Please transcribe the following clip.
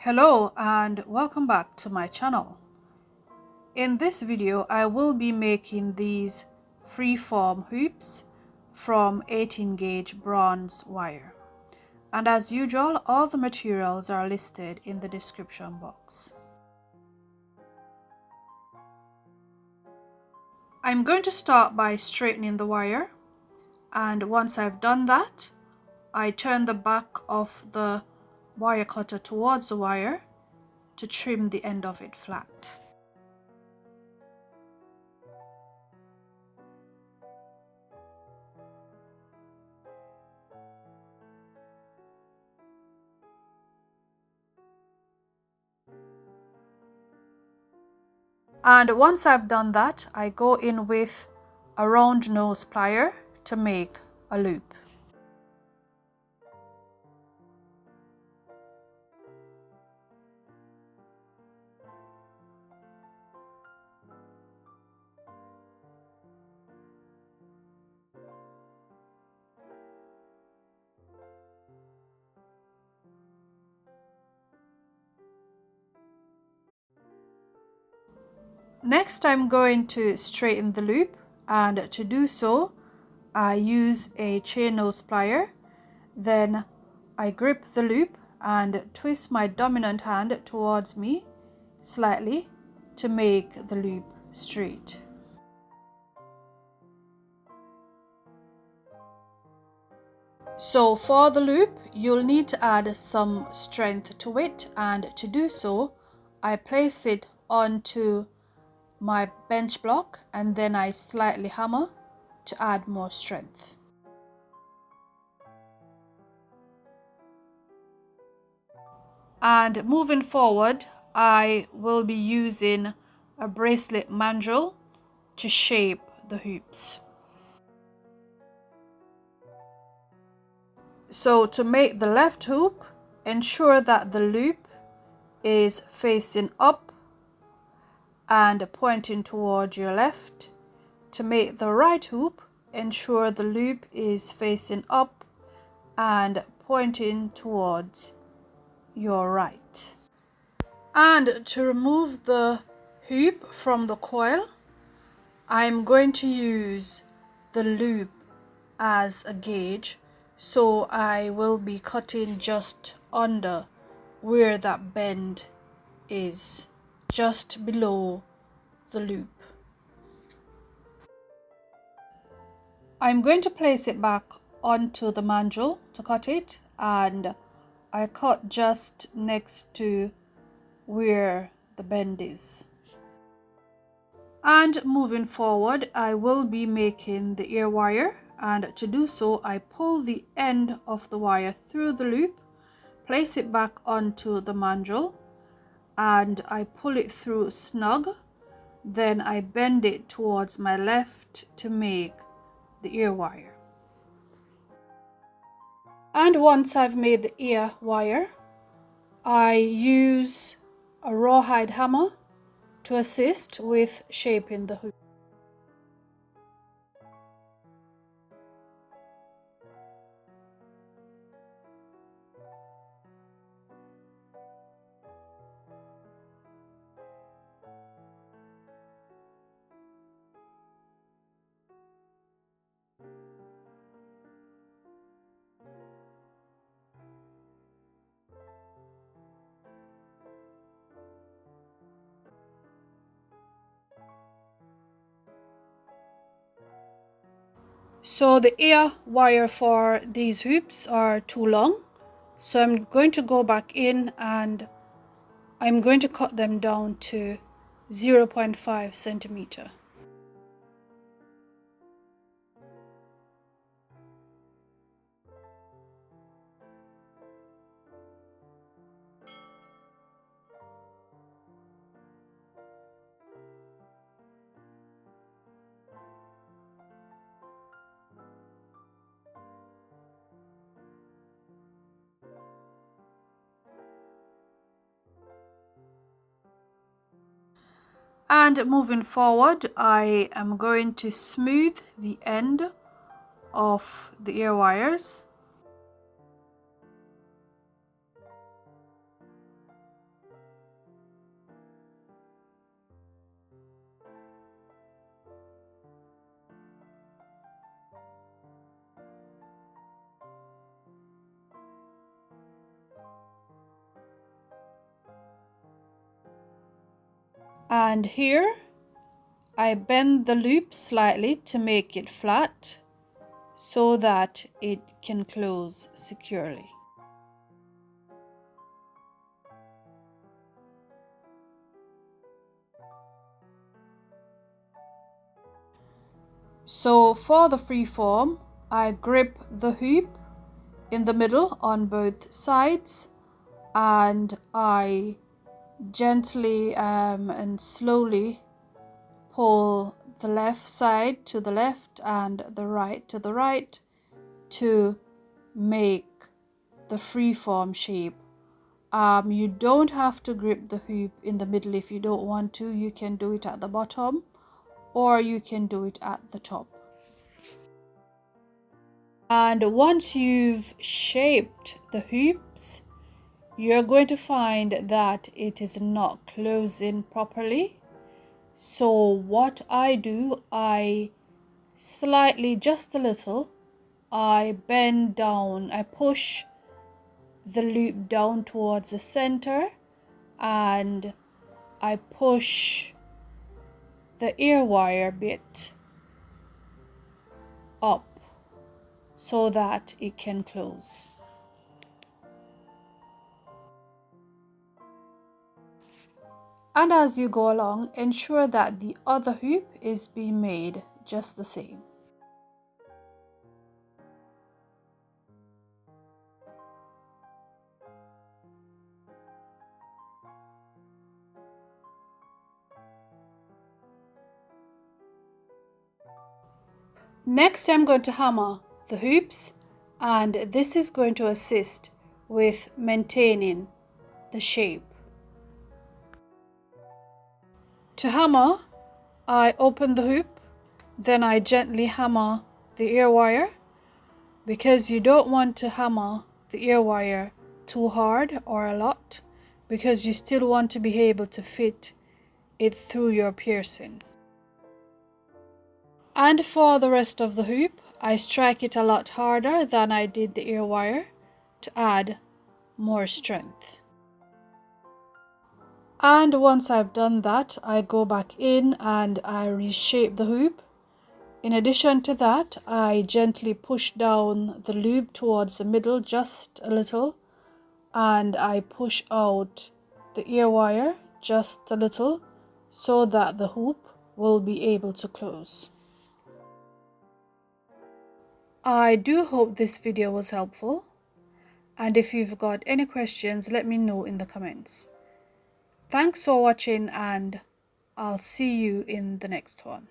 Hello and welcome back to my channel. In this video I will be making these freeform hoops from 18 gauge bronze wire, and as usual all the materials are listed in the description box. I'm going to start by straightening the wire, and once I've done that I turn the back of the wire cutter towards the wire to trim the end of it flat. And once I've done that, I go in with a round nose plier to make a loop. Next, I'm going to straighten the loop, and to do so I use a chain nose plier. Then I grip the loop and twist my dominant hand towards me slightly to make the loop straight. So for the loop you'll need to add some strength to it, and to do so I place it onto my bench block and then I slightly hammer to add more strength. And moving forward I will be using a bracelet mandrel to shape the hoops. So to make the left hoop, ensure that the loop is facing up and pointing toward your left. To make the right hoop, ensure the loop is facing up and pointing towards your right. And to remove the hoop from the coil, I'm going to use the loop as a gauge, so I will be cutting just under where that bend is, just below the loop. I'm going to place it back onto the mandrel to cut it, and I cut just next to where the bend is. And moving forward I will be making the ear wire, and to do so I pull the end of the wire through the loop, place it back onto the mandrel, and I pull it through snug. Then I bend it towards my left to make the ear wire. And once I've made the ear wire, I use a rawhide hammer to assist with shaping the hoop. So the ear wire for these hoops are too long, so I'm going to go back in and I'm going to cut them down to 0.5 centimeter. And moving forward, I am going to smooth the end of the ear wires. And here I bend the loop slightly to make it flat so that it can close securely. So for the freeform, I grip the hoop in the middle on both sides, and I gently and slowly pull the left side to the left and the right to the right to make the freeform shape. You don't have to grip the hoop in the middle if you don't want to. You can do it at the bottom or you can do it at the top. And once you've shaped the hoops, you're going to find that it is not closing properly. So what I do, I slightly, just a little, I bend down, I push the loop down towards the center, and I push the ear wire bit up so that it can close. And as you go along, ensure that the other hoop is being made just the same. Next, I'm going to hammer the hoops, and this is going to assist with maintaining the shape. To hammer, I open the hoop, then I gently hammer the ear wire, because you don't want to hammer the ear wire too hard or a lot, because you still want to be able to fit it through your piercing. And for the rest of the hoop, I strike it a lot harder than I did the ear wire to add more strength. And once I've done that, I go back in and I reshape the hoop. In addition to that, I gently push down the loop towards the middle just a little, and I push out the ear wire just a little so that the hoop will be able to close. I do hope this video was helpful, and if you've got any questions, let me know in the comments. Thanks for watching, and I'll see you in the next one.